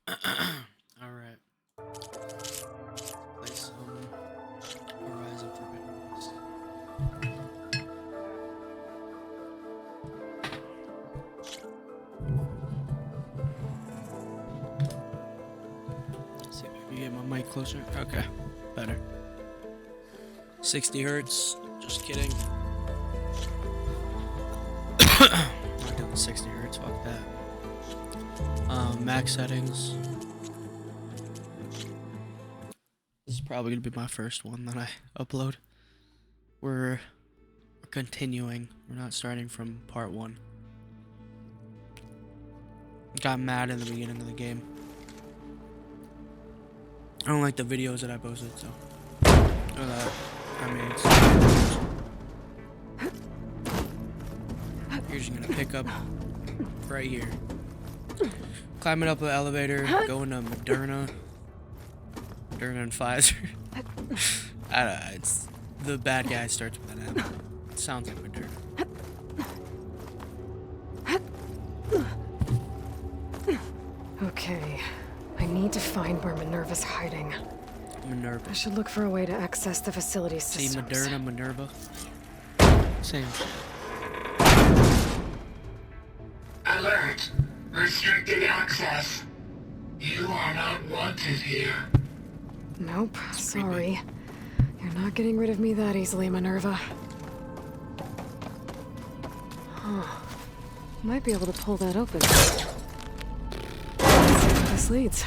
Alright. Play some Horizon Forbidden West. Let's see if I can get my mic closer. Okay, better. 60 hertz. Just kidding. Not doing 60 hertz. Fuck that. Max settings. This is probably gonna be my first one that I upload. We're continuing. We're not starting from part 1. Got mad in the beginning of the game. I don't like the videos that I posted, so. Or that I made. You're just gonna pick up right here. Climbing up the elevator, going to Moderna and Pfizer. I don't know, it's the bad guy starts with an M. It sounds like Moderna. Okay, I need to find where Minerva's hiding. Minerva. I should look for a way to access the facility's See, systems. Moderna, Minerva. Same. Alert! Restricted access. You are not wanted here. Nope, sorry. You're not getting rid of me that easily, Minerva. Huh. Might be able to pull that open. Let's see where this leads.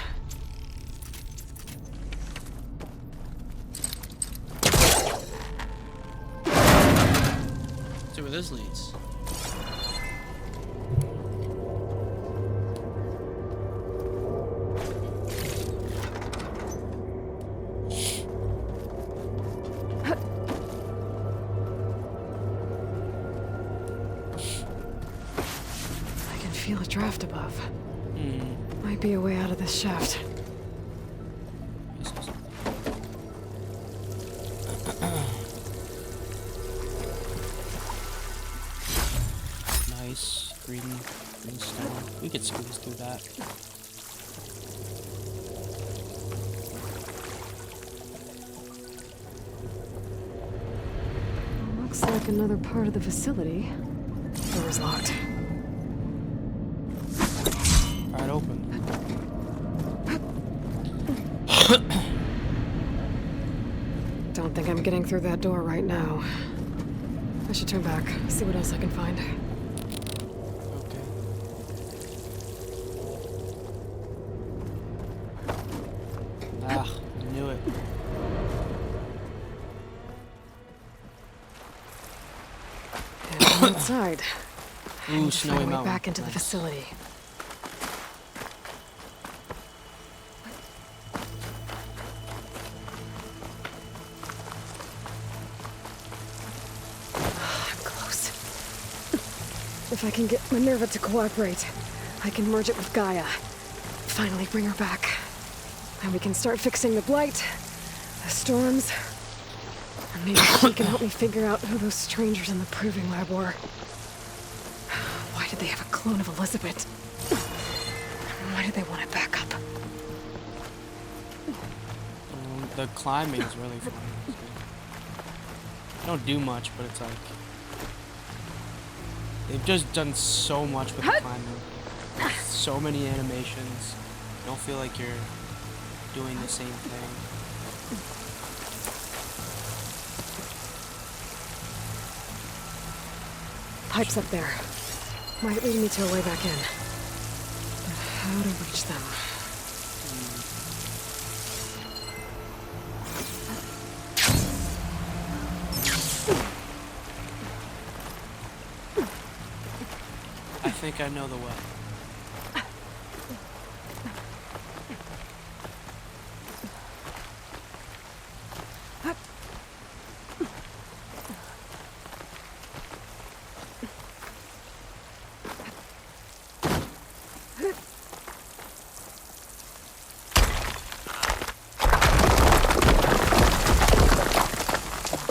See where this leads. I can feel a draft above. Might be a way out of this shaft. Nice green stone. We could squeeze through that. Looks like another part of the facility. Door's locked. Alright, open. Don't think I'm getting through that door right now. I should turn back, see what else I can find. Okay. Ah, I knew it. And I'm outside. I Ooh, need to snowy find a way mountain. back into the Nice. facility. I'm close. If I can get Minerva to cooperate, I can merge it with Gaia. Finally bring her back. And we can start fixing the blight, the storms, and maybe she can help me figure out who those strangers in the proving lab were. Why did they have a clone of Elizabeth? And why did they want it back up? The climbing is really fun. I don't do much, but it's like they've just done so much with the climbing. So many animations. You don't feel like you're doing the same thing. Pipes up there. Might lead me to a way back in. But how to reach them? I think I know the way.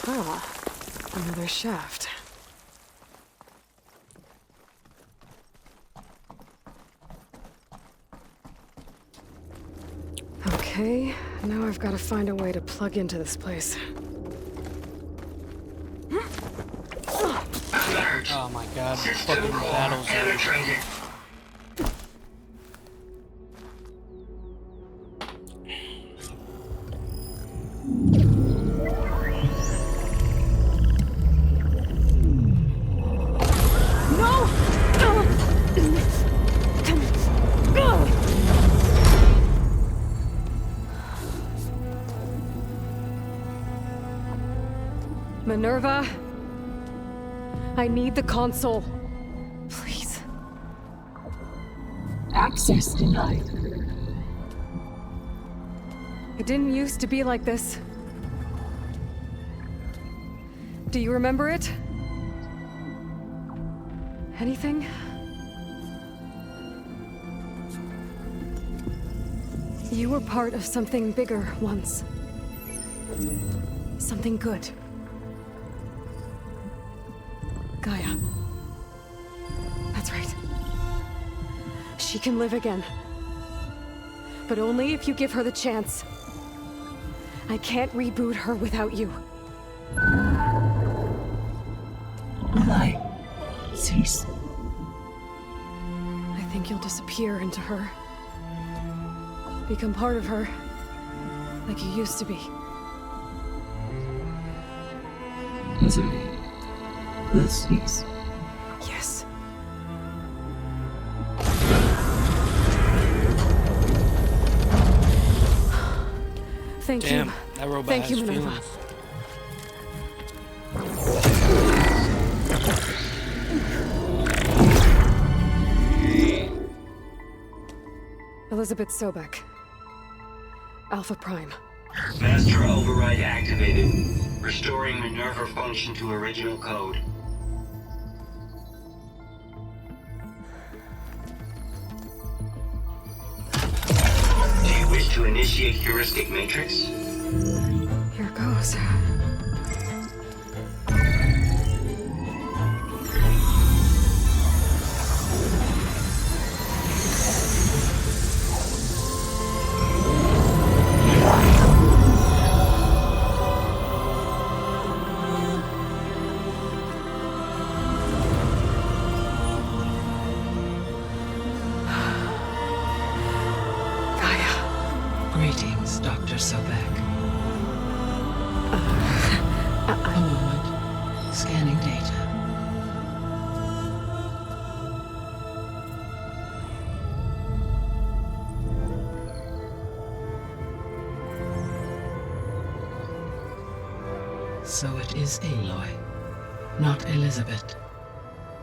Ah, another shaft. Okay, now I've got to find a way to plug into this place. Alert. Oh my god, System fucking core battles. penetrated. Minerva, I need the console. Please. Access denied. It didn't used to be like this. Do you remember it? Anything? You were part of something bigger once. Something good. Gaia. That's right. She can live again. But only if you give her the chance. I can't reboot her without you. Lie. Cease. I think you'll disappear into her. Become part of her. Like you used to be. Desiree. Will cease. Yes. Thank Damn, you. that robot Thank has you, Minerva. feelings. Elizabeth Sobek. Alpha Prime. Master override activated. Restoring Minerva function to original code. Do you wish to initiate heuristic matrix? Here goes. Greetings, Dr. Sobek. A moment. Scanning data. So it is Aloy, not Elizabeth.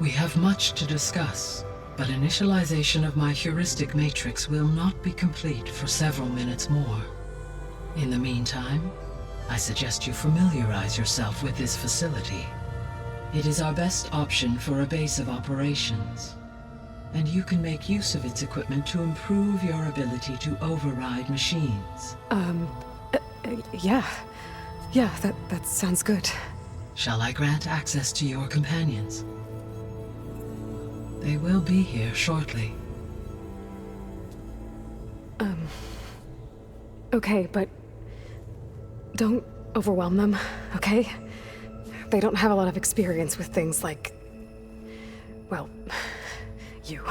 We have much to discuss, but initialization of my heuristic matrix will not be complete for several minutes more. In the meantime, I suggest you familiarize yourself with this facility. It is our best option for a base of operations, and you can make use of its equipment to improve your ability to override machines. Yeah. Yeah, that sounds good. Shall I grant access to your companions? They will be here shortly. Okay, but don't overwhelm them, okay? They don't have a lot of experience with things like, well, you.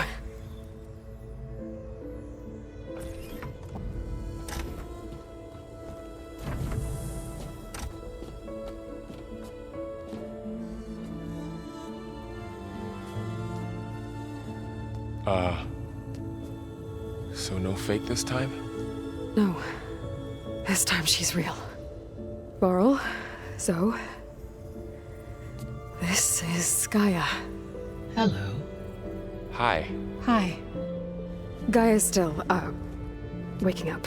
So no fake this time? No. This time she's real. Laurel, Zoe. This is Gaia. Hello. Hi. Hi. Gaia's still, waking up.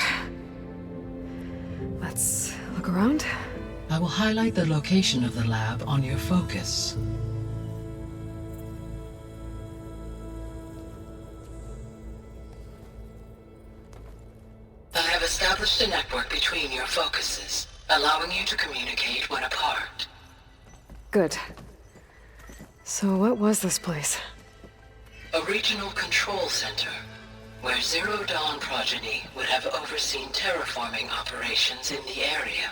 Let's look around. I will highlight the location of the lab on your focus. I have established a network between your focuses, allowing you to communicate when apart. Good. So what was this place? A regional control center. where Zero Dawn progeny would have overseen terraforming operations in the area.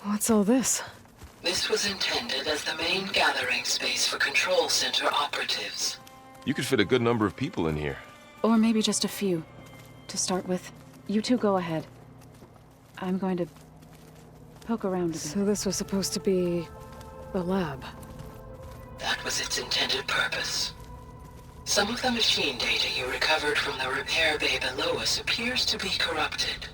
What's all this? This was intended as the main gathering space for Control Center operatives. You could fit a good number of people in here. Or maybe just a few. To start with, you two go ahead. I'm going to poke around a bit. So this was supposed to be a lab. That was its intended purpose. Some of the machine data you recovered from the repair bay below us appears to be corrupted.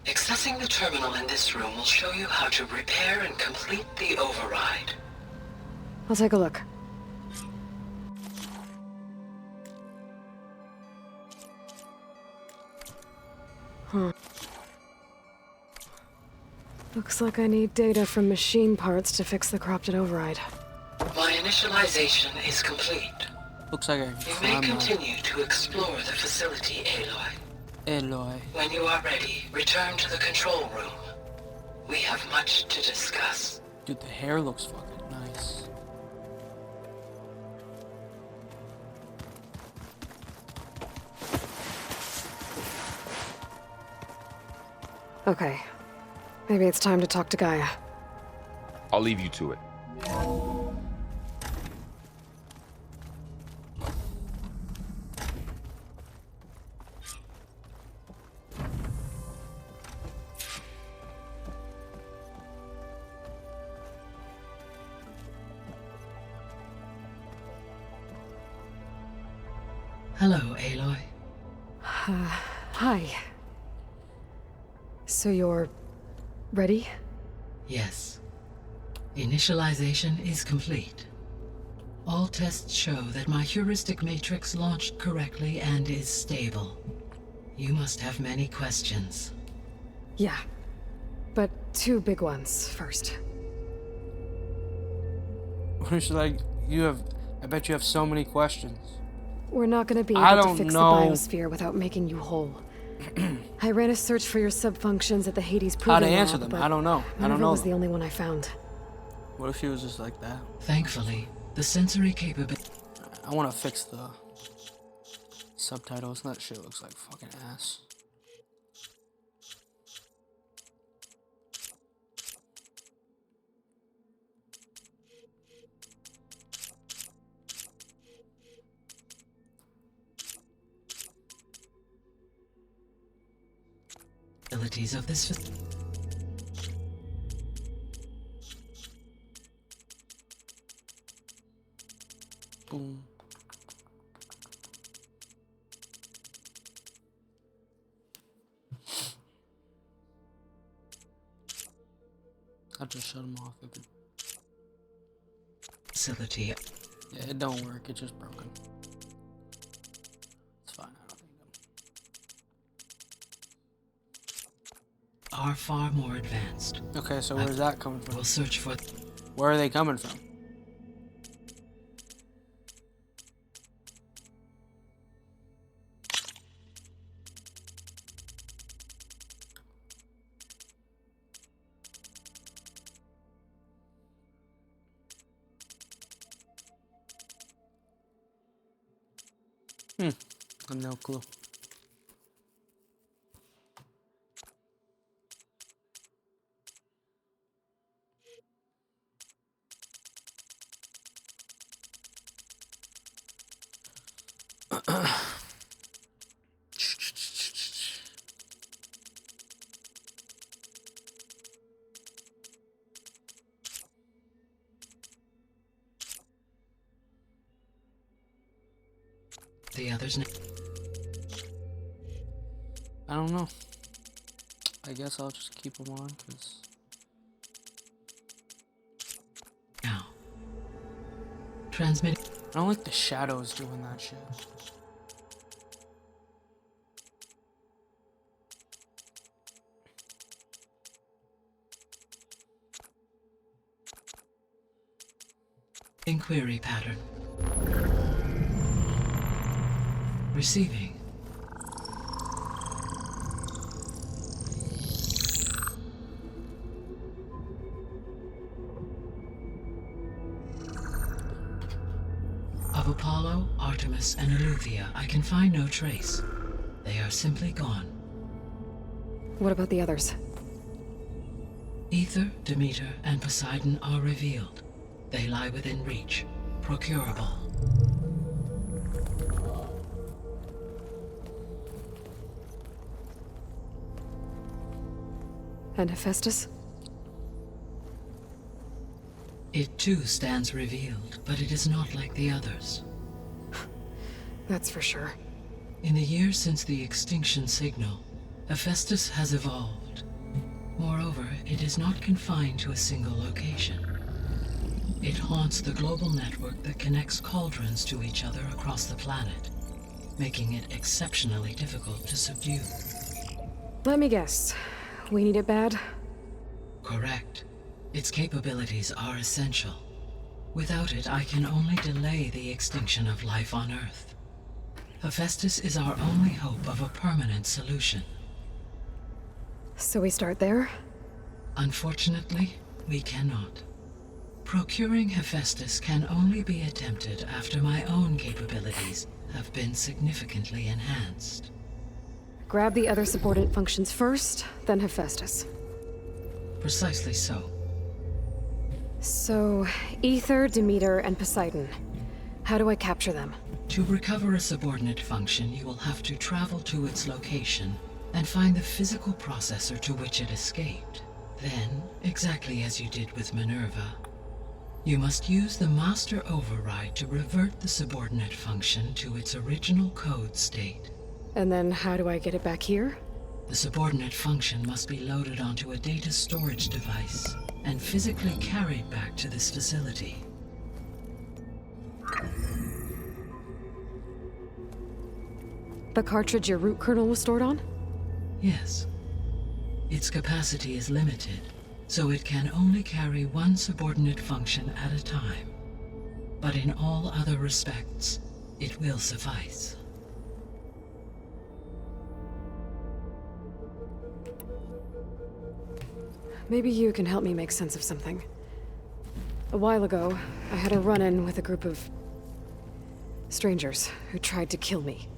Accessing the terminal in this room will show you how to repair and complete the override. I'll take a look. Huh. Looks like I need data from machine parts to fix the corrupted override. My initialization is complete. Looks like I You may climb up. continue to explore the facility, Aloy. Aloy. When you are ready, return to the control room. We have much to discuss. Dude, the hair looks fucking nice. Okay. Maybe it's time to talk to Gaia. I'll leave you to it. Hello, Aloy. Hi. So you're ready? Yes. Initialization is complete. All tests show that my heuristic matrix launched correctly and is stable. You must have many questions. Yeah. But two big ones first. She's like, I bet you have so many questions. We're not gonna be I able to don't fix know. the biosphere without making you whole. I ran a search for your subfunctions at the Hades How Proving to answer Lab, them? but I don't know. I don't Minerva know. was the only one I found. What if she was just like that? Thankfully, the sensory capability. I want to fix the subtitles. That shit looks like fucking ass. Of this Boom. I'll just shut them off. facility. Yeah, it don't work. It's just broken. It's fine. I don't need them. Are far more advanced. Okay, so where's that coming from? We'll search for. Where are they coming from? I have no clue. The others. I don't know. I guess I'll just keep them on, because... Now. Transmitting. I don't like the shadows doing that shit. Inquiry pattern. Receiving. Of Apollo, Artemis, and Eleuthia, I can find no trace. They are simply gone. What about the others? Ether, Demeter, and Poseidon are revealed. They lie within reach, procurable. And Hephaestus? It too stands revealed, but it is not like the others. That's for sure. In the years since the extinction signal, Hephaestus has evolved. Moreover, it is not confined to a single location. It haunts the global network that connects cauldrons to each other across the planet, making it exceptionally difficult to subdue. Let me guess. We need it bad? Correct. Its capabilities are essential. Without it, I can only delay the extinction of life on Earth. Hephaestus is our only hope of a permanent solution. So we start there? Unfortunately, we cannot. Procuring Hephaestus can only be attempted after my own capabilities have been significantly enhanced. Grab the other subordinate functions first, then Hephaestus. Precisely so. So, Ether, Demeter, and Poseidon. How do I capture them? To recover a subordinate function, you will have to travel to its location and find the physical processor to which it escaped. Then, exactly as you did with Minerva, you must use the master override to revert the subordinate function to its original code state. And then how do I get it back here? The subordinate function must be loaded onto a data storage device and physically carried back to this facility. The cartridge your root kernel was stored on? Yes. Its capacity is limited, so it can only carry one subordinate function at a time. But in all other respects, it will suffice. Maybe you can help me make sense of something. A while ago, I had a run-in with a group of strangers who tried to kill me.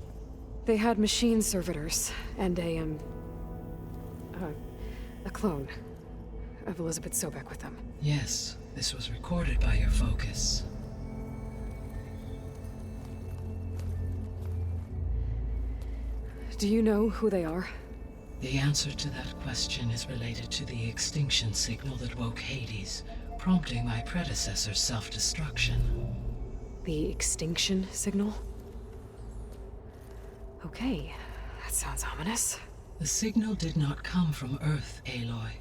They had machine servitors and a clone of Elizabeth Sobek with them. Yes, this was recorded by your focus. Do you know who they are? The answer to that question is related to the extinction signal that woke Hades, prompting my predecessor's self-destruction. The extinction signal? Okay, that sounds ominous. The signal did not come from Earth, Aloy.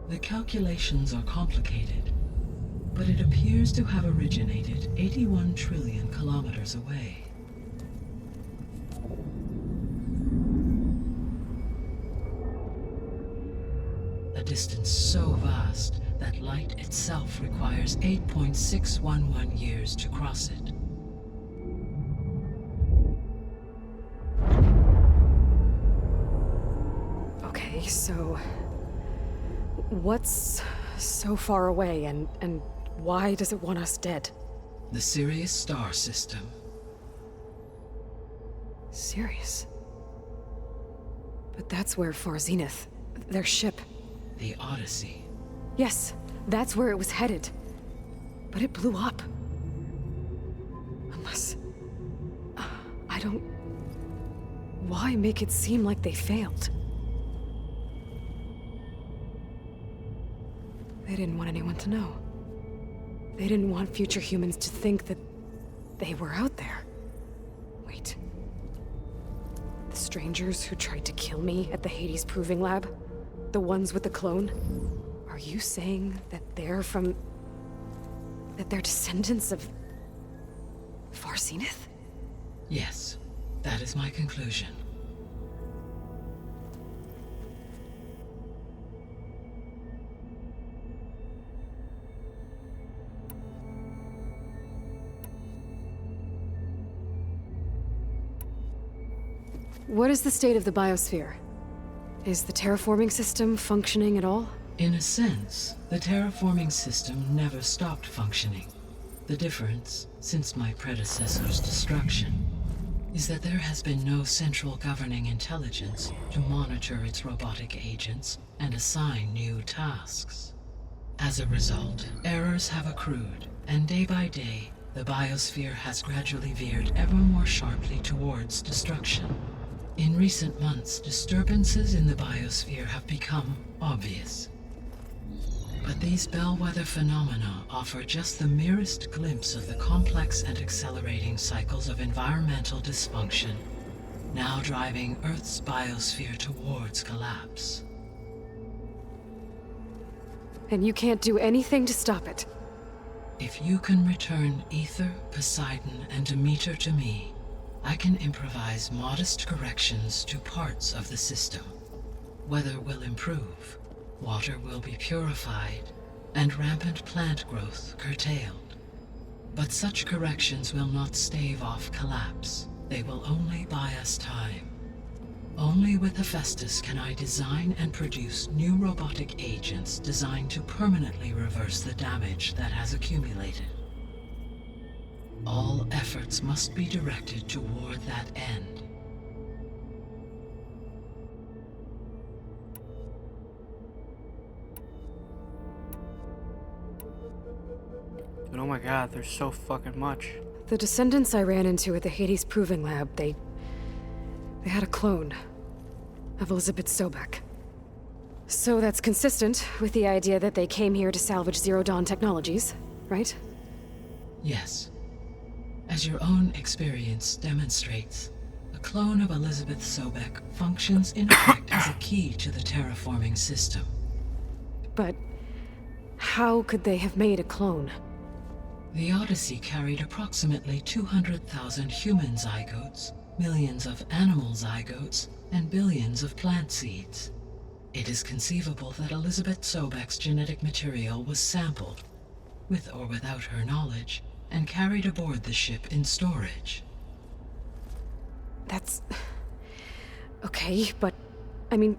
The calculations are complicated, but it appears to have originated 81 trillion kilometers away. A distance so vast that light itself requires 8.611 years to cross it. Okay, so what's so far away and why does it want us dead? The Sirius star system. Sirius? But that's where Far Zenith, their ship. The Odyssey. Yes, that's where it was headed. But it blew up. Unless... I don't... Why make it seem like they failed? They didn't want anyone to know. They didn't want future humans to think that they were out there. Wait. The strangers who tried to kill me at the Hades Proving Lab? The ones with the clone? Are you saying that they're from... that they're descendants of... Far Zenith? Yes, that is my conclusion. what is the state of the biosphere? Is the terraforming system functioning at all? In a sense, the terraforming system never stopped functioning. The difference, since my predecessor's destruction, is that there has been no central governing intelligence to monitor its robotic agents and assign new tasks. As a result, errors have accrued, and day by day, the biosphere has gradually veered ever more sharply towards destruction. In recent months, disturbances in the biosphere have become obvious. But these bellwether phenomena offer just the merest glimpse of the complex and accelerating cycles of environmental dysfunction, now driving Earth's biosphere towards collapse. And you can't do anything to stop it? If you can return Ether, Poseidon, and Demeter to me, I can improvise modest corrections to parts of the system. Weather will improve, water will be purified, and rampant plant growth curtailed. But such corrections will not stave off collapse. They will only buy us time. Only with Hephaestus can I design and produce new robotic agents designed to permanently reverse the damage that has accumulated. All efforts must be directed toward that end. But oh my god, there's so fucking much. The descendants I ran into at the Hades Proving Lab, they had a clone of Elizabeth Sobek. So that's consistent with the idea that they came here to salvage Zero Dawn technologies, right? Yes. As your own experience demonstrates, a clone of Elizabeth Sobek functions in effect as a key to the terraforming system. But how could they have made a clone? The Odyssey carried approximately 200,000 human zygotes, millions of animal zygotes, and billions of plant seeds. It is conceivable that Elizabeth Sobek's genetic material was sampled, with or without her knowledge, and carried aboard the ship in storage. That's... okay, but... I mean...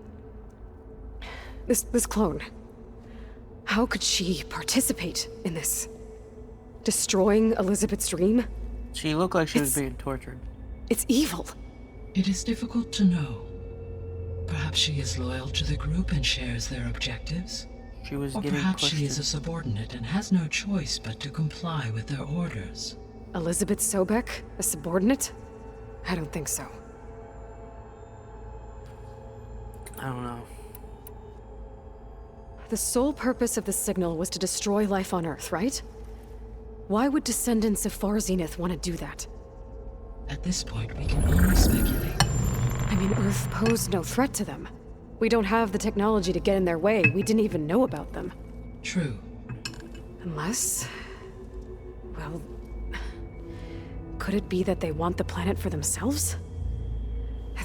This clone... How could she participate in this? Destroying Elizabeth's dream? She looked like she was being tortured. It's evil. It is difficult to know. Perhaps she is loyal to the group and shares their objectives. She was Or getting perhaps pushed she is in. a subordinate and has no choice but to comply with their orders. Elizabeth Sobek? A subordinate? I don't think so. I don't know. The sole purpose of the signal was to destroy life on Earth, right? Why would descendants of Far Zenith want to do that? At this point, we can only speculate. I mean, Earth posed no threat to them. We don't have the technology to get in their way. We didn't even know about them. True. Unless... well... could it be that they want the planet for themselves?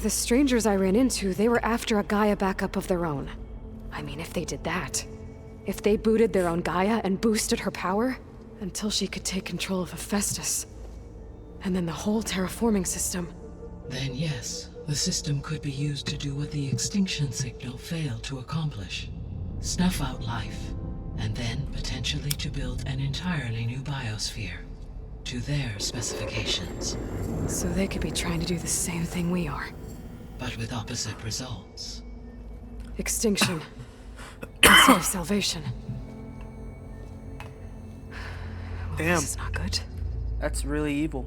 The strangers I ran into, they were after a Gaia backup of their own. I mean, if they did that... if they booted their own Gaia and boosted her power... until she could take control of Hephaestus. And then the whole terraforming system. Then yes, the system could be used to do what the extinction signal failed to accomplish. Snuff out life, and then potentially to build an entirely new biosphere. To their specifications. So they could be trying to do the same thing we are. But with opposite results. Extinction. Instead of salvation. Well, Damn. this is not good. That's really evil.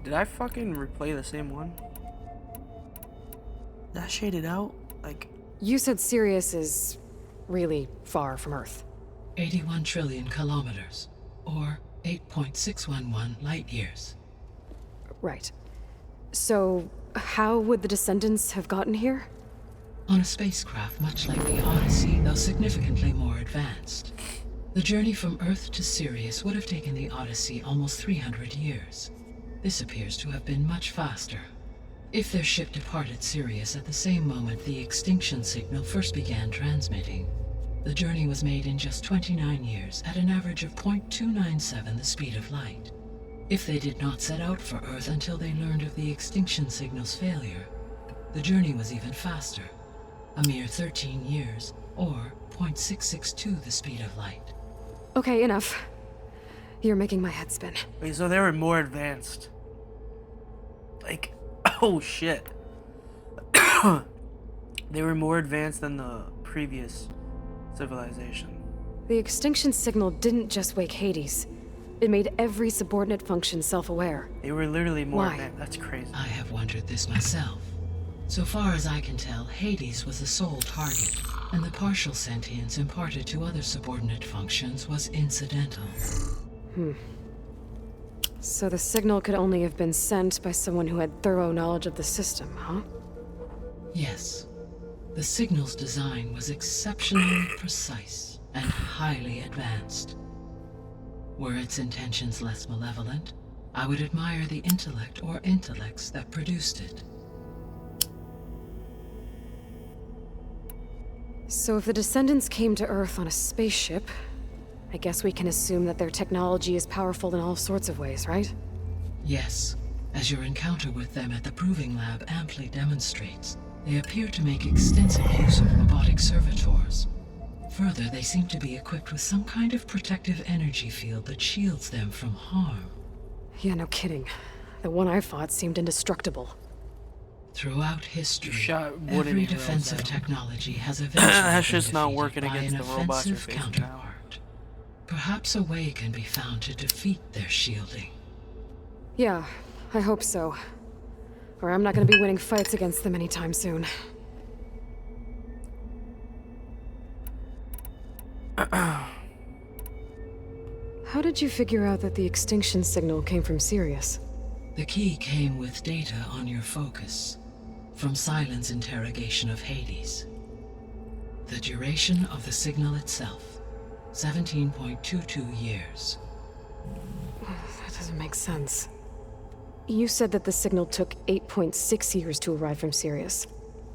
Did I fucking replay the same one? That shaded out? Like... You said Sirius is really far from Earth. 81 trillion kilometers, or 8.611 light years. Right. So, how would the descendants have gotten here? On a spacecraft much like the Odyssey, though significantly more advanced. The journey from Earth to Sirius would have taken the Odyssey almost 300 years. This appears to have been much faster. If their ship departed Sirius at the same moment the extinction signal first began transmitting, the journey was made in just 29 years at an average of 0.297 the speed of light. If they did not set out for Earth until they learned of the extinction signal's failure, the journey was even faster, a mere 13 years, or 0.662 the speed of light. Okay, enough. You're making my head spin. Wait, so they were more advanced. Like, oh shit. They were more advanced than the previous civilization. The extinction signal didn't just wake Hades. It made every subordinate function self-aware. They were literally more Why? advanced. That's crazy. I have wondered this myself. So far as I can tell, Hades was the sole target, and the partial sentience imparted to other subordinate functions was incidental. So the signal could only have been sent by someone who had thorough knowledge of the system, huh? Yes. The signal's design was exceptionally precise and highly advanced. Were its intentions less malevolent, I would admire the intellect or intellects that produced it. So if the descendants came to Earth on a spaceship, I guess we can assume that their technology is powerful in all sorts of ways, right? Yes, as your encounter with them at the Proving Lab amply demonstrates, they appear to make extensive use of robotic servitors. Further, they seem to be equipped with some kind of protective energy field that shields them from harm. Yeah, no kidding. The one I fought seemed indestructible. Throughout history, shot wooden every arrows defensive at 'em. technology has eventually That's been just not defeated working by against an the robots you're offensive facing now. counterpart. Perhaps a way can be found to defeat their shielding. Yeah, I hope so. Or I'm not gonna be winning fights against them anytime soon. How did you figure out that the extinction signal came from Sirius? The key came with data on your focus, from Silent's interrogation of Hades. The duration of the signal itself, 17.22 years. That doesn't make sense. You said that the signal took 8.6 years to arrive from Sirius.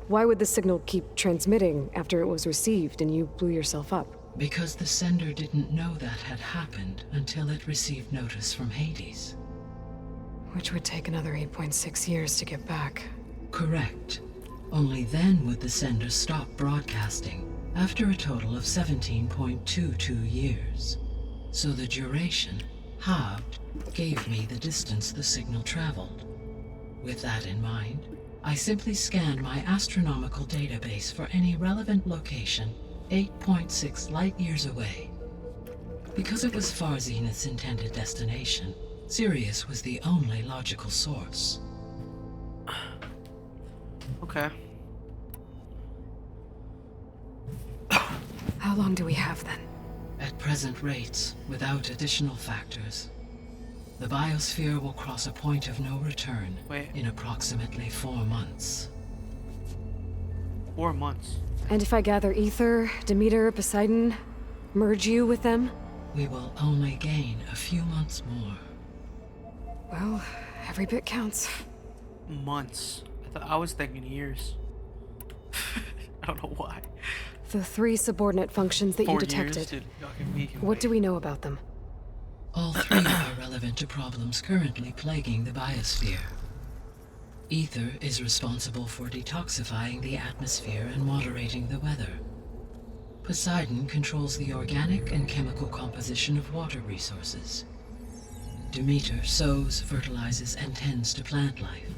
Why would the signal keep transmitting after it was received and you blew yourself up? Because the sender didn't know that had happened until it received notice from Hades. Which would take another 8.6 years to get back. Correct. Only then would the sender stop broadcasting, after a total of 17.22 years. So the duration, halved, gave me the distance the signal traveled. With that in mind, I simply scanned my astronomical database for any relevant location 8.6 light-years away. Because it was far Zenith's intended destination, Sirius was the only logical source. Okay. How long do we have then? At present rates, without additional factors, the biosphere will cross a point of no return Wait. in approximately 4 months. 4 months. And if I gather Ether, Demeter, Poseidon, merge you with them? We will only gain a few months more. Well, every bit counts. Months. I was thinking years. I don't know why. The 3 subordinate functions that 4 you years, detected. dude. Y'all can be- What do we know about them? All 3 are relevant to problems currently plaguing the biosphere. Ether is responsible for detoxifying the atmosphere and moderating the weather. Poseidon controls the organic and chemical composition of water resources. Demeter sows, fertilizes, and tends to plant life.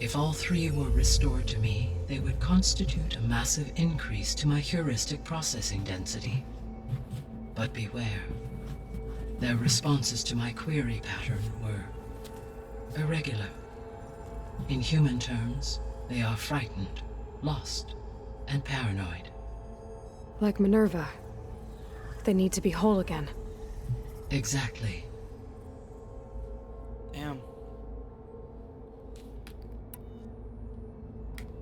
If all 3 were restored to me, they would constitute a massive increase to my heuristic processing density. But beware. Their responses to my query pattern were irregular. In human terms, they are frightened, lost, and paranoid. Like Minerva. They need to be whole again. Exactly. Damn.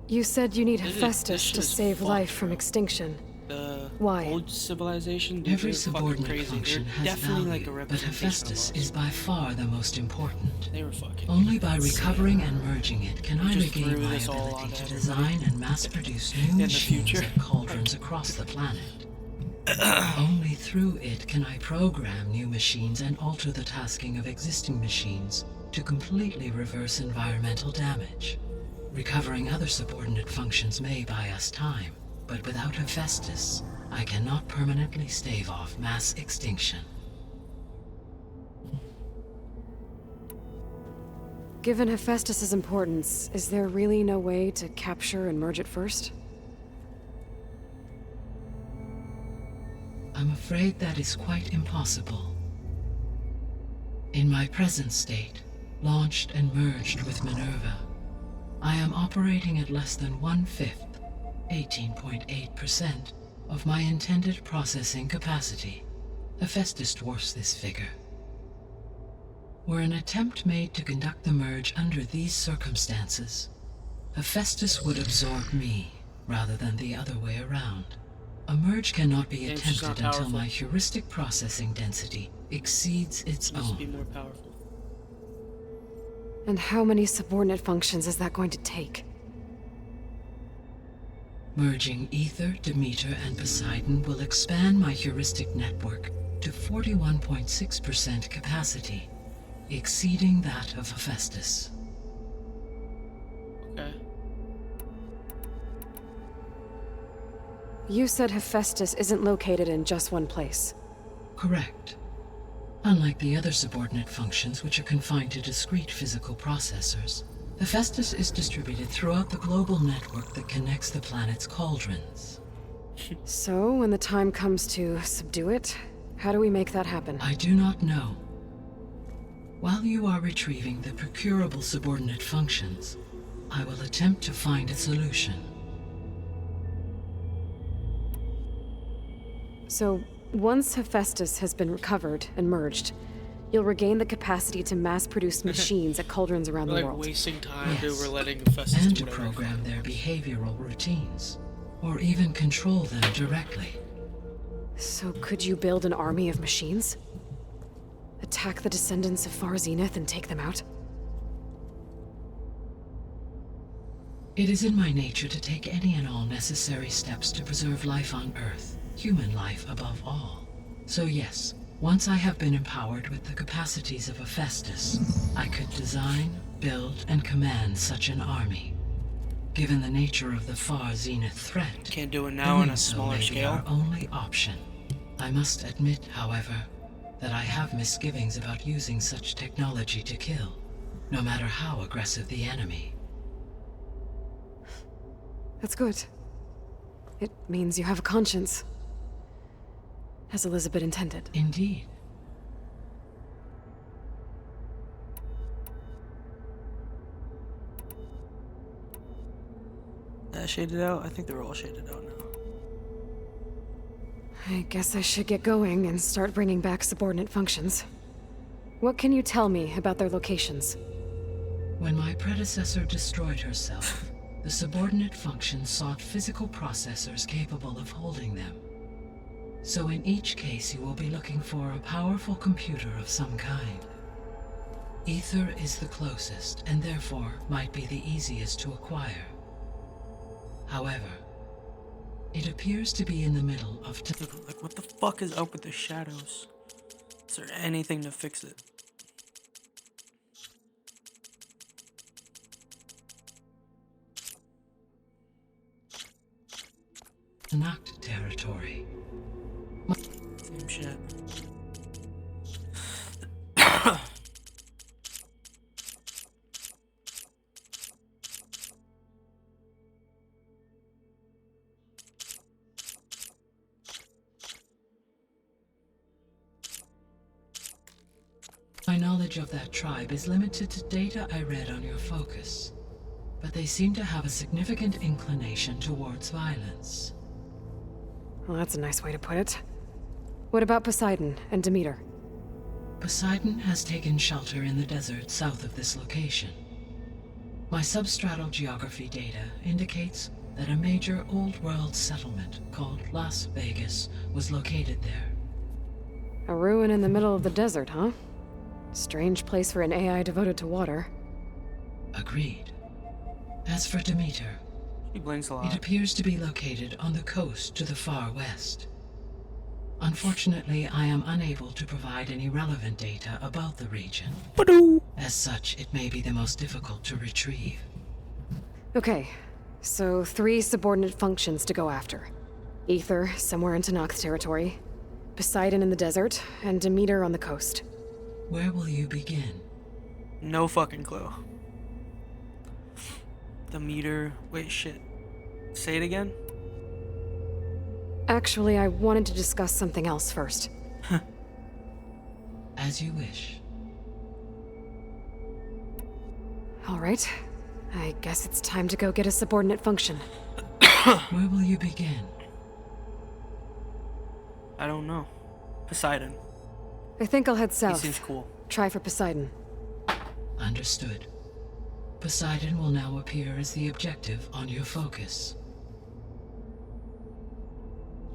You said you need This Hephaestus shit to is save fucked, life from bro. extinction. The Why? old civilization, dude, Every they're fucking subordinate crazy. function They're has definitely like a value, but representation Hephaestus of us. is by far the most important. They were fucking. Only by insane. recovering and merging it can I just regain threw my this all ability onto to everybody. design and mass-produce new In the machines future. and cauldrons across the planet. Only through it can I program new machines and alter the tasking of existing machines to completely reverse environmental damage. Recovering other subordinate functions may buy us time, but without Hephaestus, I cannot permanently stave off mass extinction. Given Hephaestus's importance, is there really no way to capture and merge it first? I'm afraid that is quite impossible. In my present state, launched and merged with Minerva, I am operating at less than 1/5, 18.8%, of my intended processing capacity. Hephaestus dwarfs this figure. Were an attempt made to conduct the merge under these circumstances, Hephaestus would absorb me, rather than the other way around. A merge cannot be attempted until my heuristic processing density exceeds its Must be own. more powerful. And how many subordinate functions is that going to take? Merging Ether, Demeter, and Poseidon will expand my heuristic network to 41.6% capacity, exceeding that of Hephaestus. Okay. You said Hephaestus isn't located in just one place. Correct. Unlike the other subordinate functions, which are confined to discrete physical processors, Hephaestus is distributed throughout the global network that connects the planet's cauldrons. So, when the time comes to subdue it, how do we make that happen? I do not know. While you are retrieving the procurable subordinate functions, I will attempt to find a solution. So, once Hephaestus has been recovered and merged, you'll regain the capacity to mass-produce machines at cauldrons around We're the like world. wasting time Yes. to we're letting Hephaestus And do to whatever. program their behavioral routines, or even control them directly. So could you build an army of machines? Attack the descendants of Far Zenith and take them out? It is in my nature to take any and all necessary steps to preserve life on Earth, human life above all. So yes, once I have been empowered with the capacities of Hephaestus, I could design, build, and command such an army. Given the nature of the Far Zenith threat, Can't do it now on doing a so smaller may be scale. our only option. I must admit, however, that I have misgivings about using such technology to kill, no matter how aggressive the enemy. That's good. It means you have a conscience. As Elizabeth intended. Indeed. Shaded out? I think they're all shaded out now. I guess I should get going and start bringing back subordinate functions. What can you tell me about their locations? When my predecessor destroyed herself, the subordinate functions sought physical processors capable of holding them. So in each case, you will be looking for a powerful computer of some kind. Ether is the closest, and therefore might be the easiest to acquire. However, it appears to be in the middle of Like, what the fuck is up with the shadows? Is there anything to fix it? Nacht territory. Same shit. My knowledge of that tribe is limited to data I read on your focus, but they seem to have a significant inclination towards violence. Well, that's a nice way to put it. What about Poseidon and Demeter? Poseidon has taken shelter in the desert south of this location. My substratal geography data indicates that a major old-world settlement called Las Vegas was located there. A ruin in the middle of the desert, huh? Strange place for an AI devoted to water. Agreed. As for Demeter, He blinks a it lot. appears to be located on the coast to the far west. Unfortunately, I am unable to provide any relevant data about the region. As such, it may be the most difficult to retrieve. Okay, so 3 subordinate functions to go after. Ether, somewhere in Tanakh territory. Poseidon in the desert, and Demeter on the coast. Where will you begin? No fucking clue. The meter. Wait, shit. Say it again? Actually, I wanted to discuss something else first. As you wish. All right. I guess it's time to go get a subordinate function. Where will you begin? I don't know. Poseidon. I think I'll head He south. seems cool. Try for Poseidon. Understood. Poseidon will now appear as the objective on your focus.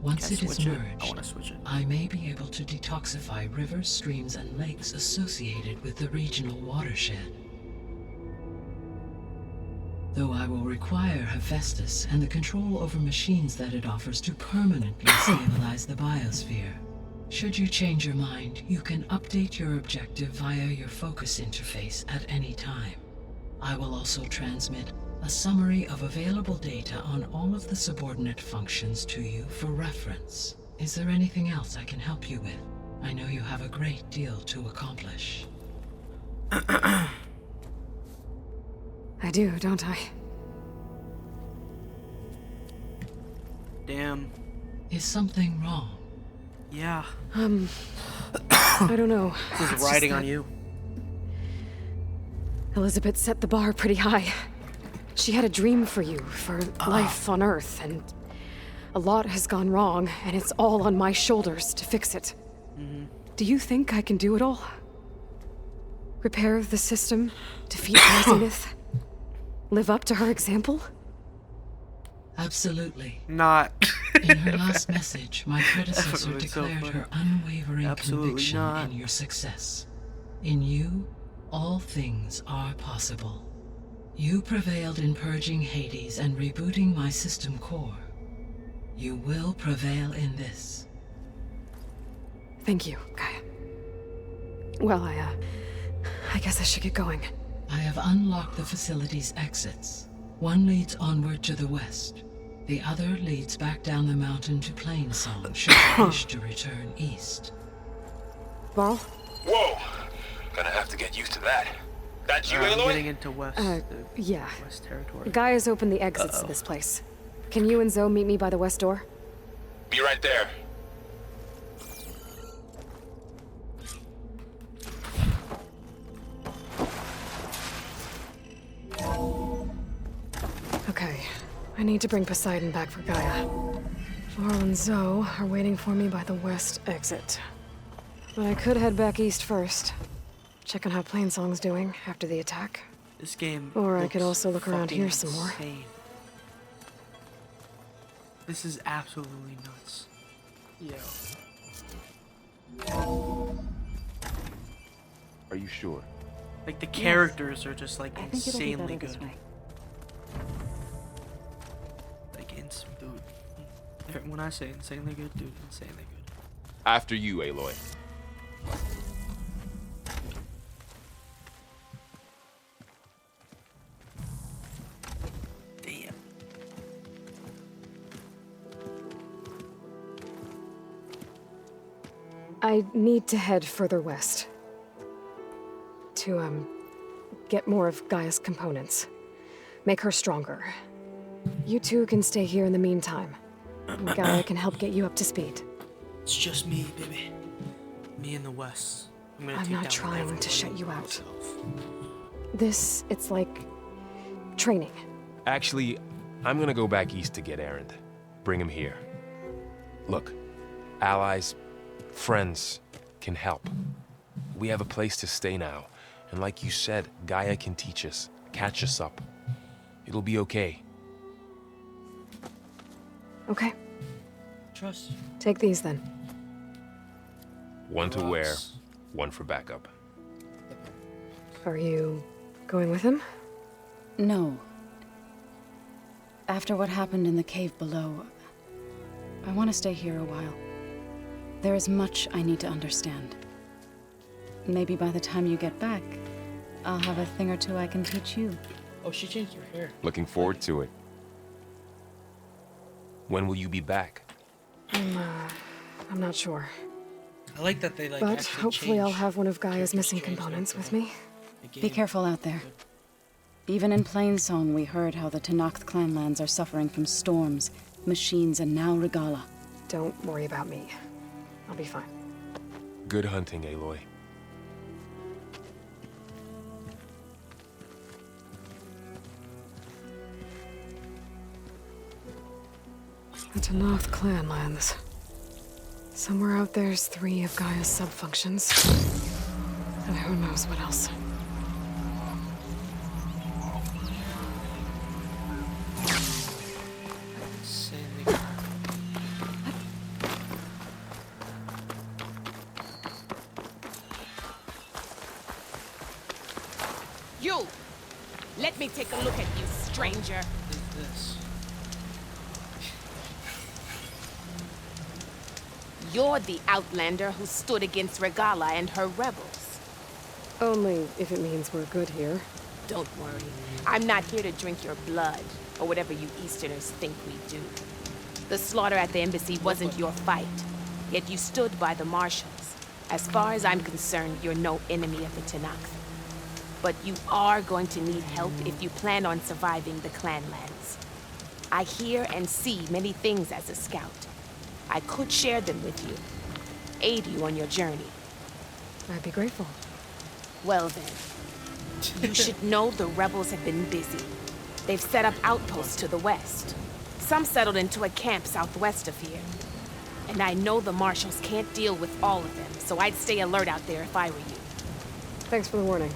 Once it is Switch it. I merged, want to switch it. I may be able to detoxify rivers, streams, and lakes associated with the regional watershed. Though I will require Hephaestus and the control over machines that it offers to permanently stabilize the biosphere. Should you change your mind, you can update your objective via your focus interface at any time. I will also transmit a summary of available data on all of the subordinate functions to you for reference. Is there anything else I can help you with? I know you have a great deal to accomplish. I do, don't I? Damn. Is something wrong? Yeah. I don't know. This It's is just riding that on you. Elizabeth set the bar pretty high. She had a dream for you, for life on Earth, and a lot has gone wrong, and it's all on my shoulders to fix it. Do you think I can do it all? Repair the system, defeat Zenith, live up to her example? Absolutely. Not. In her last message, my predecessor Definitely so declared funny. her unwavering Absolutely conviction not. in your success. In you, all things are possible. You prevailed in purging Hades and rebooting my system core. You will prevail in this. Thank you, Gaia. Well, I guess I should get going. I have unlocked the facility's exits. One leads onward to the west. The other leads back down the mountain to Plainsong, should you wish to return east. Varl? Whoa! Gonna have to get used to that. That's you, I'm Aloy? getting into the Yeah. West territory. Gaia's opened the exits to this place. Can you and Zoe meet me by the west door? Be right there. Okay. I need to bring Poseidon back for Gaia. Varl and Zoe are waiting for me by the west exit. But I could head back east first. Check on how Plainsong's doing after the attack. This game. Or I could looks also look around fucking here some more. insane. This is absolutely nuts. Yo. Are you sure? Like the characters are just like I think it'll be insanely better this good. way. Like dude. When I say insanely good, dude, insanely good. After you, Aloy. Damn. I need to head further west. To, get more of Gaia's components. Make her stronger. You two can stay here in the meantime. Gaia can help get you up to speed. It's just me, baby. Me in the West. I'm I'm take not down trying to everybody shut you out. myself. It's like training. Actually, I'm gonna go back east to get Erend. Bring him here. Look, allies, friends can help. We have a place to stay now. And like you said, Gaia can teach us, catch us up. It'll be okay. Okay, Trust. take these then. One to wear, Rocks. one for backup. Are you going with him? No. After what happened in the cave below, I want to stay here a while. There is much I need to understand. Maybe by the time you get back, I'll have a thing or two I can teach you. Oh, she changed her hair. Looking forward to it. When will you be back? I'm not sure. I like that they like. But actually hopefully I'll changed have one of Gaia's characters missing change components their with me. the Be game. careful out there. Even in Plainsong, we heard how the Tenakth clanlands are suffering from storms, machines, and now Regala. Don't worry about me. I'll be fine. Good hunting, Aloy. The Tenakth clanlands. Somewhere out there's 3 of Gaia's sub-functions. And who knows what else. Insanely. You! Let me take a look at you, stranger. What is this? You're the outlander who stood against Regala and her rebels. Only if it means we're good here. Don't worry. I'm not here to drink your blood, or whatever you Easterners think we do. The slaughter at the embassy wasn't your fight, yet you stood by the marshals. As far as I'm concerned, you're no enemy of the Tenakth. But you are going to need help if you plan on surviving the clanlands. I hear and see many things as a scout. I could share them with you, aid you on your journey. I'd be grateful. Well then, you should know the rebels have been busy. They've set up outposts to the west. Some settled into a camp southwest of here. And I know the marshals can't deal with all of them, so I'd stay alert out there if I were you. Thanks for the warning.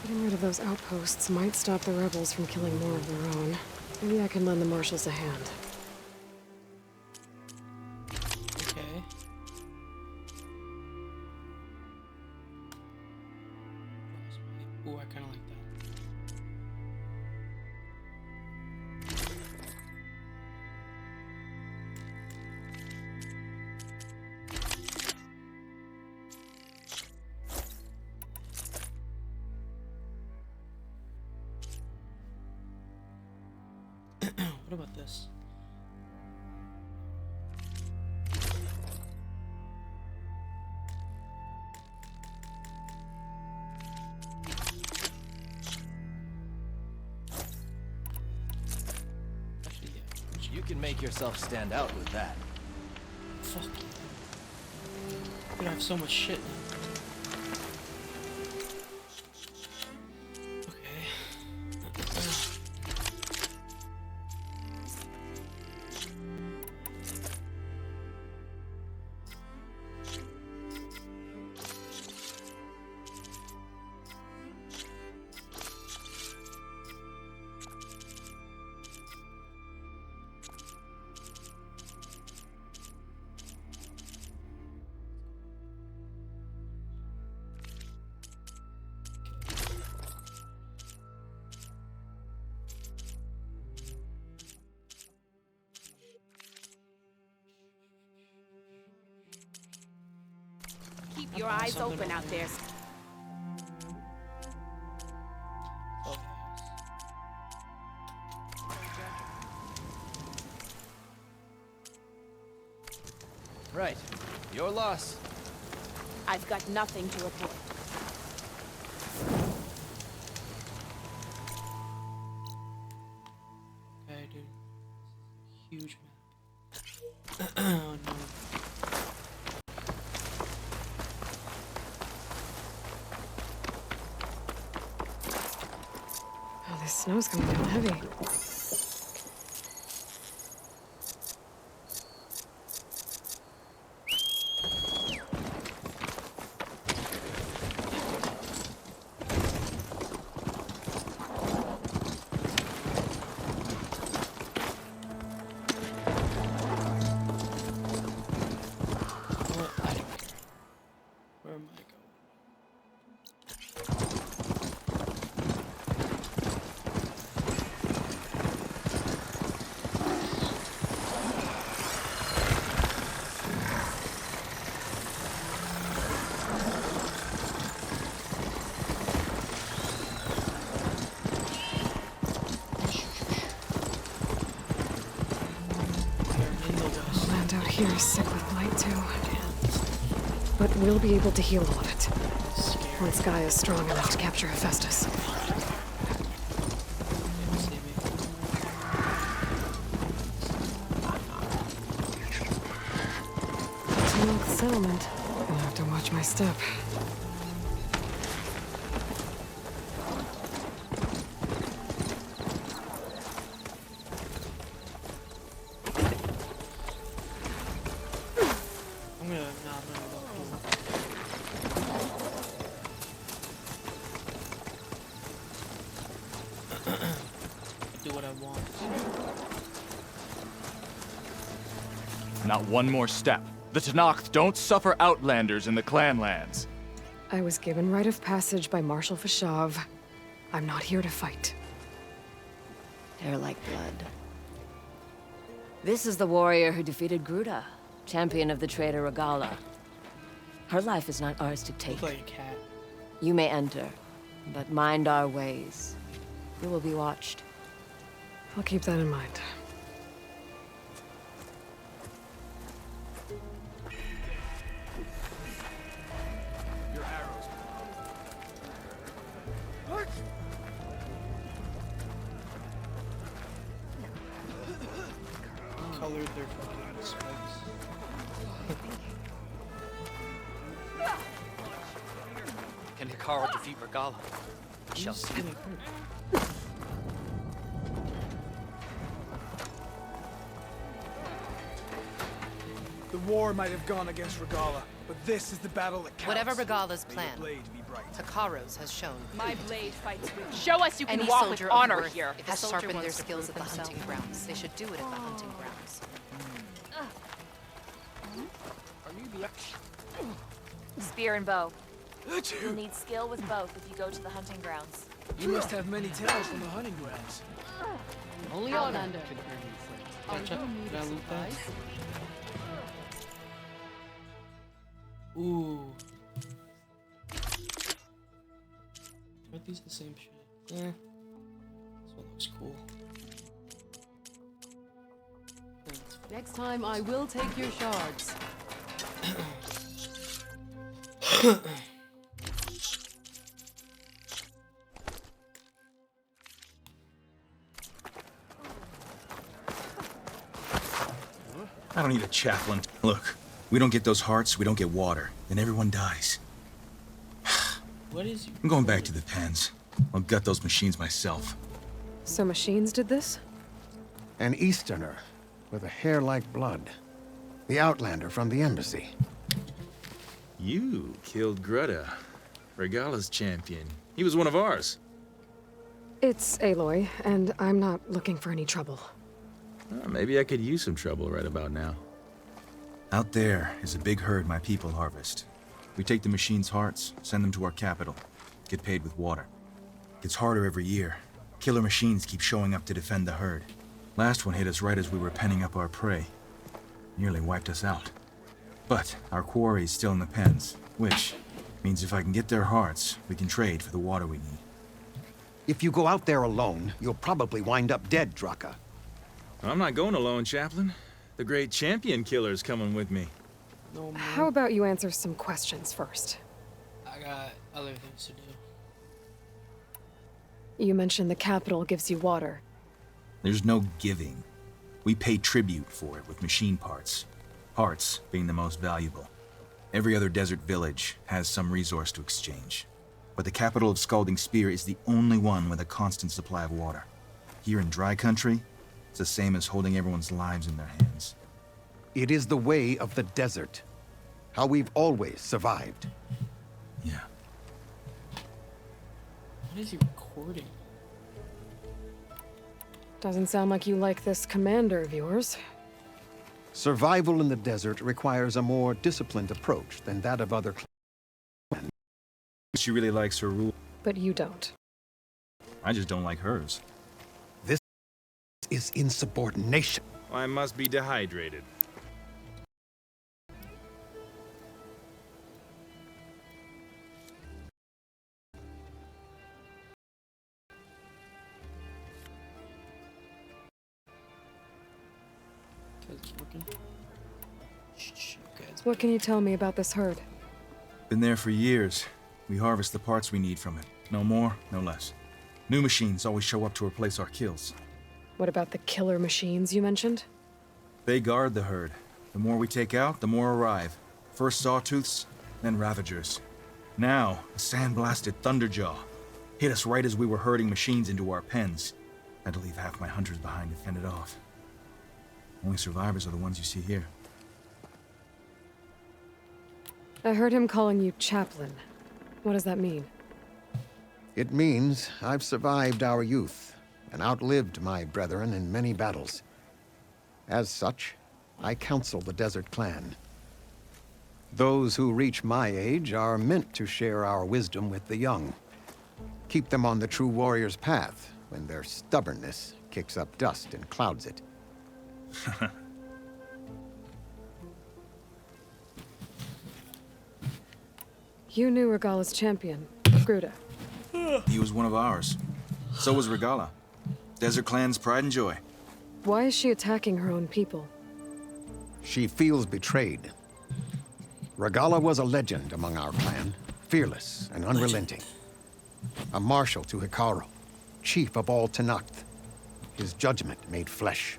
Getting rid of those outposts might stop the rebels from killing more of their own. Maybe I can lend the marshals a hand. Okay. Ooh, I kind of like that. What about this? Actually, yeah. You can make yourself stand out with that. Fuck. I'm gonna have so much shit now. Keep your eyes open out there. Oh, Right. Your loss. I've got nothing to report. okay, dude. Huge map. Oh no. Oh, this snow's coming down heavy. What? I don't care. Where am I going? here is sick with blight too. But we'll be able to heal all of it. Once Gaia is strong enough to capture Hephaestus. North settlement. I'll have to watch my step. Do what I want. Not one more step. The Tenakth don't suffer outlanders in the Clanlands. I was given rite of passage by Marshal Fashav. I'm not here to fight. They're like blood. This is the warrior who defeated Gruda, champion of the traitor Regala. Her life is not ours to take. Like a cat. You may enter, but mind our ways. You will be watched. I'll keep that in mind. Your arrows. Colored their fucking spikes. Can Hikaru defeat Regala? We shall see. The war might have gone against Regala, but this is the battle that counts. Whatever Regala's May plan, your blade be bright. Hikaru's has shown. My blade fights with. Show us you can Any walk with soldier of honor worth here. has soldier sharpened their wants to skills at prove the hunting himself. grounds. They should do it at the hunting grounds. Spear and bow. You'll need skill with both if you go to the hunting grounds. You must have many tales from the hunting grounds. Only Outlander. Gotcha. Did I loot that? Ooh. Aren't these the same shit? Yeah. This one looks cool. Next time I will take your shards. I don't need a chaplain. Look, we don't get those hearts, we don't get water, then everyone dies. What is you? I'm going back to the pens. I'll gut those machines myself. So machines did this? An Easterner with a hair like blood. The Outlander from the embassy. You killed Greta, Regala's champion. He was one of ours. It's Aloy, and I'm not looking for any trouble. Maybe I could use some trouble right about now. Out there is a big herd my people harvest. We take the machine's hearts, send them to our capital, get paid with water. Gets harder every year. Killer machines keep showing up to defend the herd. Last one hit us right as we were penning up our prey. Nearly wiped us out. But our quarry is still in the pens, which means if I can get their hearts, we can trade for the water we need. If you go out there alone, you'll probably wind up dead, Draka. I'm not going alone, Chaplain. The great champion killer's coming with me. No more. How about you answer some questions first? I got other things to do. You mentioned the capital gives you water. There's no giving. We pay tribute for it with machine parts. Hearts being the most valuable. Every other desert village has some resource to exchange. But the capital of Scalding Spear is the only one with a constant supply of water. Here in dry country, it's the same as holding everyone's lives in their hands. It is the way of the desert. How we've always survived. Yeah. What is he recording? Doesn't sound like you like this commander of yours. Survival in the desert requires a more disciplined approach than that of other clans. She really likes her rule. But you don't. I just don't like hers. This is insubordination. I must be dehydrated. It's working. What can you tell me about this herd? Been there for years. We harvest the parts we need from it. No more, no less. New machines always show up to replace our kills. What about the killer machines you mentioned? They guard the herd. The more we take out, the more arrive. First sawtooths, then ravagers. Now, a sandblasted thunderjaw. Hit us right as we were herding machines into our pens. Had to leave half my hunters behind to fend it off. Only survivors are the ones you see here. I heard him calling you chaplain. What does that mean? It means I've survived our youth and outlived my brethren in many battles. As such, I counsel the Desert Clan. Those who reach my age are meant to share our wisdom with the young. Keep them on the true warrior's path when their stubbornness kicks up dust and clouds it. You knew Regala's champion, Gruda. He was one of ours. So was Regala. Desert Clan's pride and joy. Why is she attacking her own people? She feels betrayed. Regala was a legend among our clan, fearless and unrelenting. A marshal to Hekarro, chief of all Tenakth. His judgment made flesh.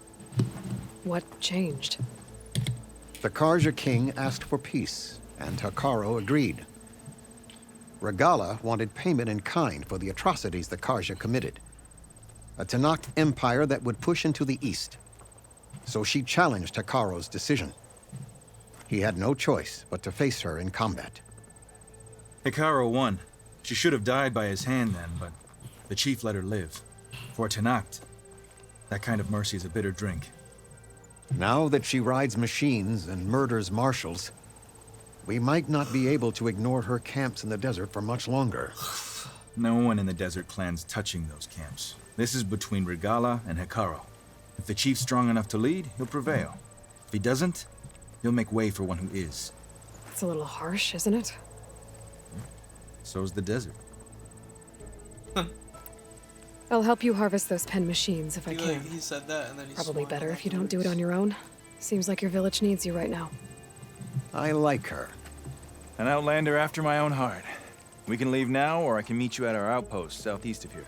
What changed? The Karja king asked for peace, and Hekarro agreed. Regala wanted payment in kind for the atrocities the Karja committed. A Tenakth empire that would push into the east. So she challenged Hekarro's decision. He had no choice but to face her in combat. Hekarro won. She should have died by his hand then, but the chief let her live. For Tenakth, that kind of mercy is a bitter drink. Now that she rides machines and murders marshals, we might not be able to ignore her camps in the desert for much longer. No one in the Desert Clan's touching those camps. This is between Regala and Hekarro. If the chief's strong enough to lead, he'll prevail. If he doesn't, he'll make way for one who is. It's a little harsh, isn't it? So's the desert. I'll help you harvest those pen machines if I can. He said that and then he Probably better if you don't do it on your own. Seems like your village needs you right now. I like her. An outlander after my own heart. We can leave now, or I can meet you at our outpost southeast of here.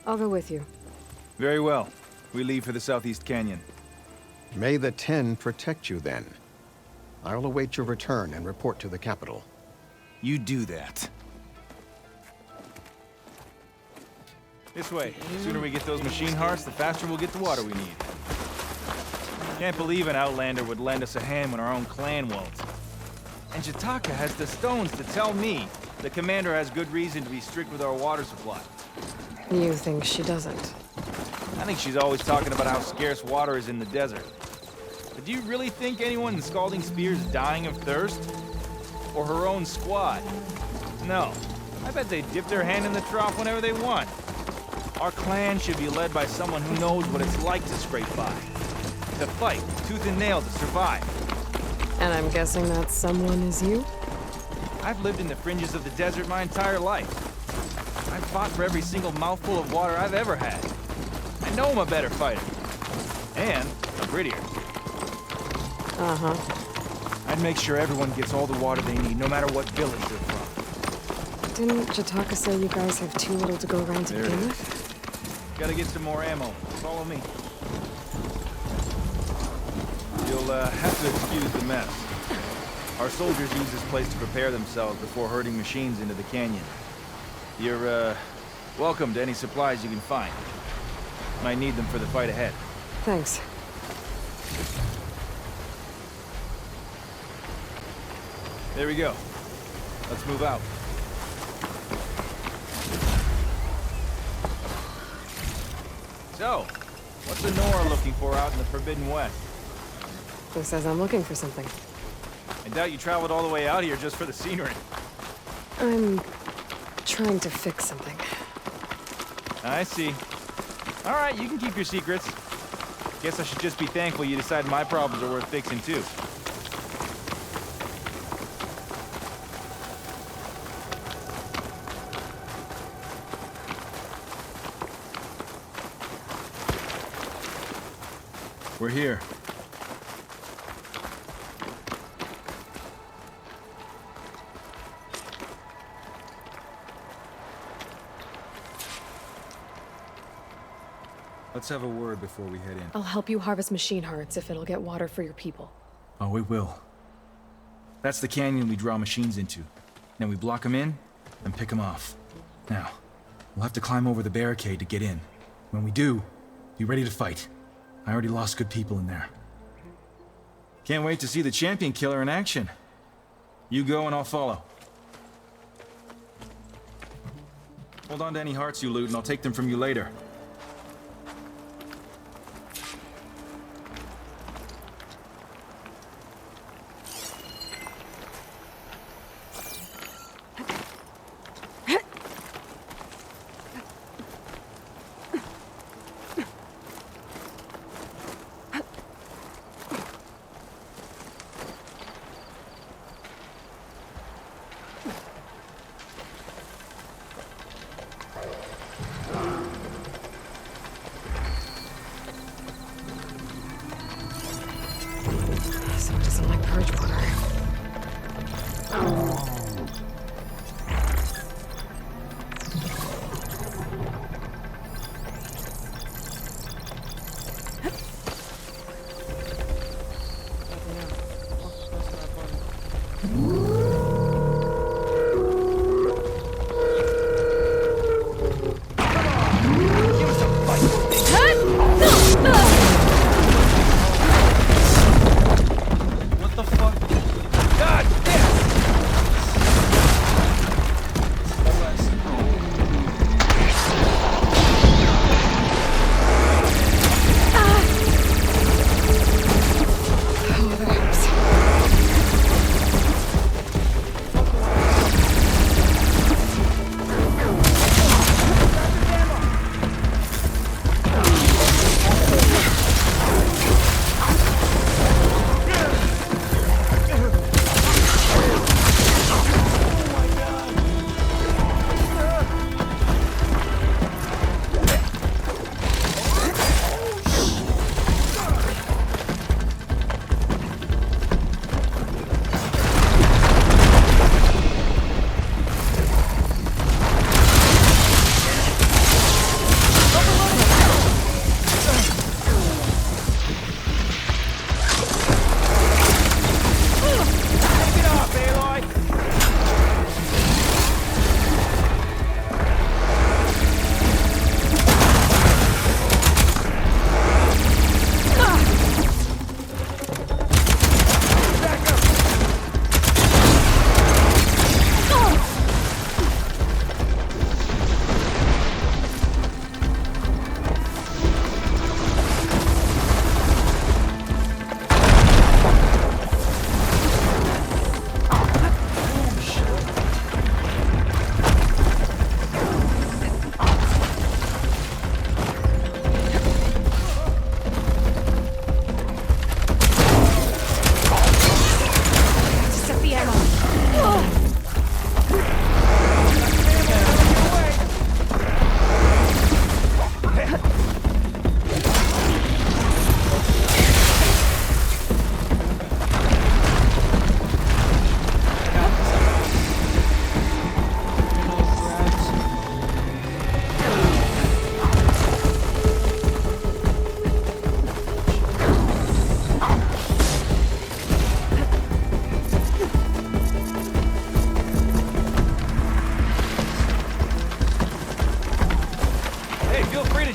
I'll go with you. Very well. We leave for the Southeast Canyon. May the Ten protect you then. I'll await your return and report to the capital. You do that. This way. The sooner we get those machine hearts, the faster we'll get the water we need. Can't believe an outlander would lend us a hand when our own clan won't. And Jataka has the stones to tell me the commander has good reason to be strict with our water supply. You think she doesn't? I think she's always talking about how scarce water is in the desert. But do you really think anyone in Scalding Spear is dying of thirst? Or her own squad? No. I bet they dip their hand in the trough whenever they want. Our clan should be led by someone who knows what it's like to scrape by. To fight, tooth and nail to survive. And I'm guessing that someone is you? I've lived in the fringes of the desert my entire life. I've fought for every single mouthful of water I've ever had. I know I'm a better fighter. And I'm prettier. Uh-huh. I'd make sure everyone gets all the water they need, no matter what village they're from. Didn't Jataka say you guys have too little to go around to begin with? Gotta get some more ammo. Follow me. You'll have to excuse the mess. Our soldiers use this place to prepare themselves before herding machines into the canyon. You're, welcome to any supplies you can find. Might need them for the fight ahead. Thanks. There we go. Let's move out. So, what's the Nora looking for out in the Forbidden West? Who says I'm looking for something? I doubt you traveled all the way out here just for the scenery. I'm trying to fix something. I see. All right, you can keep your secrets. Guess I should just be thankful you decided my problems are worth fixing, too. We're here. Let's have a word before we head in. I'll help you harvest machine hearts if it'll get water for your people. Oh, it will. That's the canyon we draw machines into. Then we block them in, and pick them off. Now, we'll have to climb over the barricade to get in. When we do, be ready to fight. I already lost good people in there. Can't wait to see the champion killer in action. You go and I'll follow. Hold on to any hearts you loot and I'll take them from you later. Someone doesn't like purge water.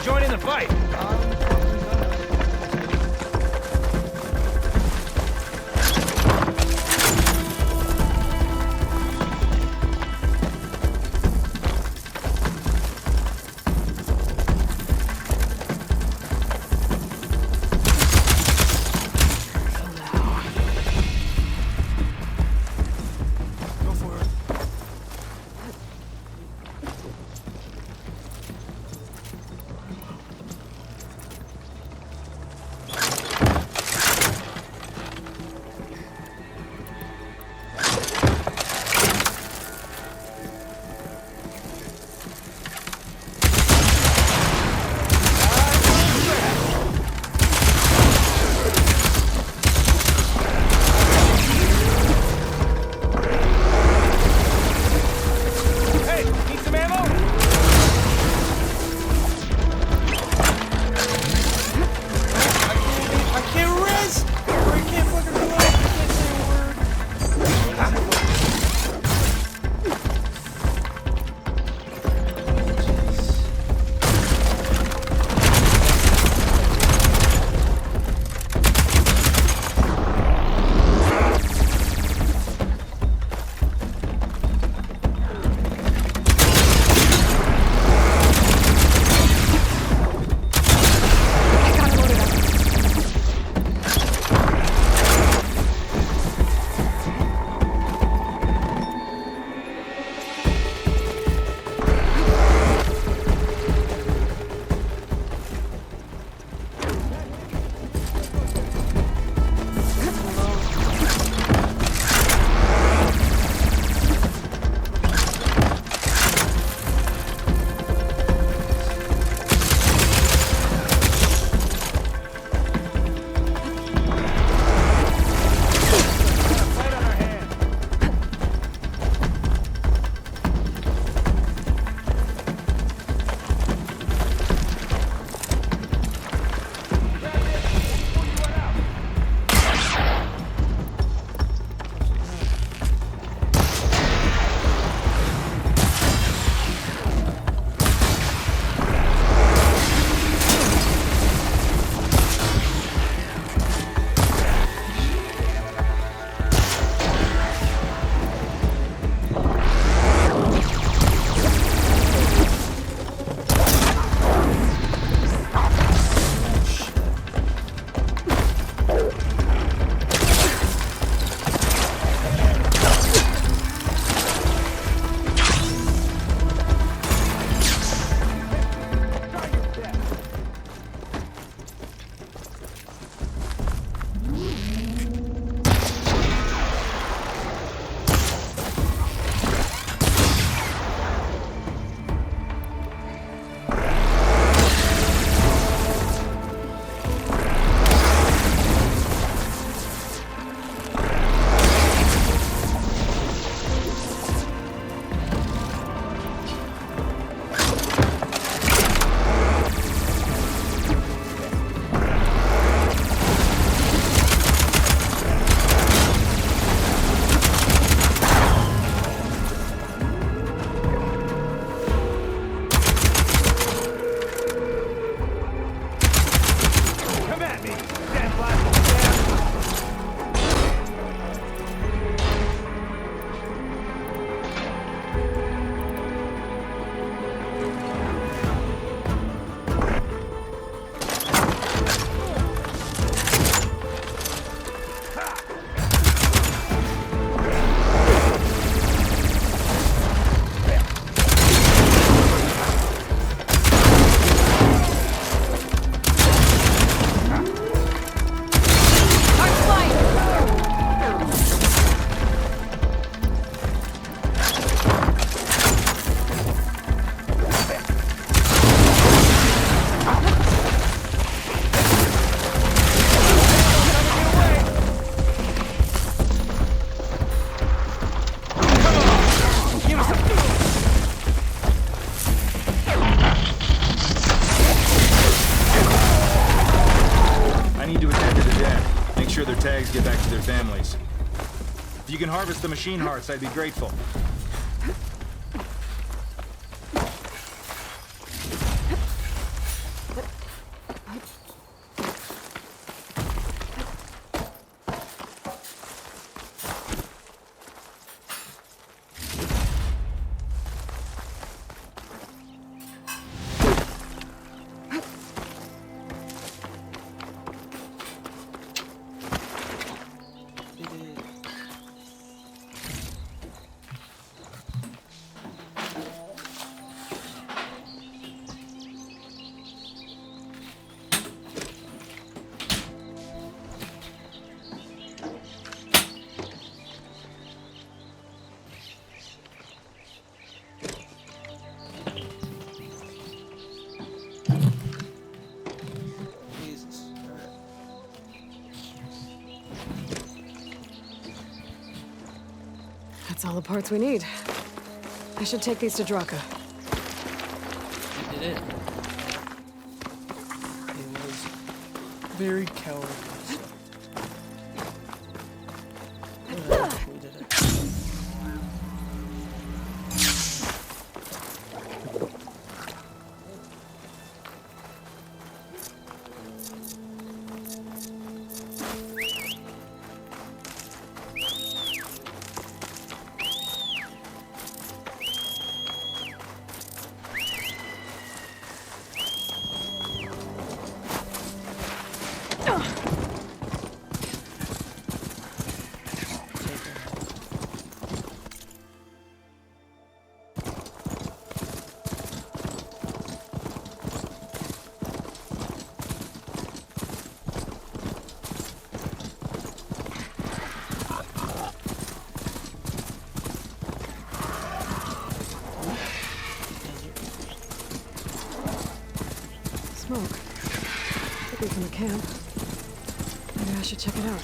join in the fight. kids get back to their families. If you can harvest the machine hearts, I'd be grateful. That's all the parts we need. I should take these to Draka. He did it. He was very cowardly. So. We did it. Smoke. Could be from the camp. Maybe I should check it out.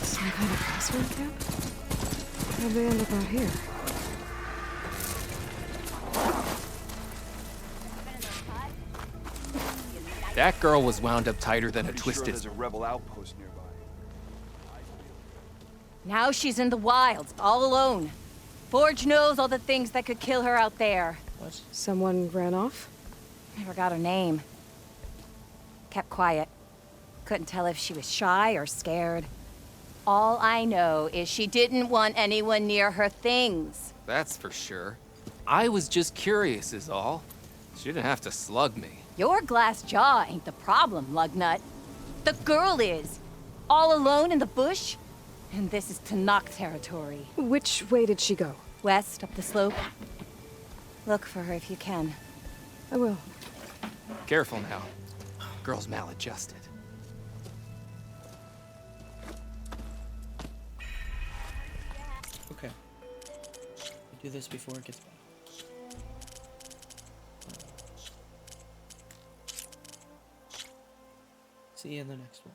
Some kind of password camp? How'd they end up out here? That girl was wound up tighter than a twisted. Sure there's a rebel outpost nearby. Now she's in the wilds, all alone. Forge knows all the things that could kill her out there. What? Someone ran off? Never got her name. Kept quiet. Couldn't tell if she was shy or scared. All I know is she didn't want anyone near her things. That's for sure. I was just curious is all. She didn't have to slug me. Your glass jaw ain't the problem, lugnut. The girl is. All alone in the bush. And this is Tanakh territory. Which way did she go? West, up the slope. Look for her if you can. I will. Careful now. Girl's maladjusted. Okay. Do this before it gets bad. See you in the next one.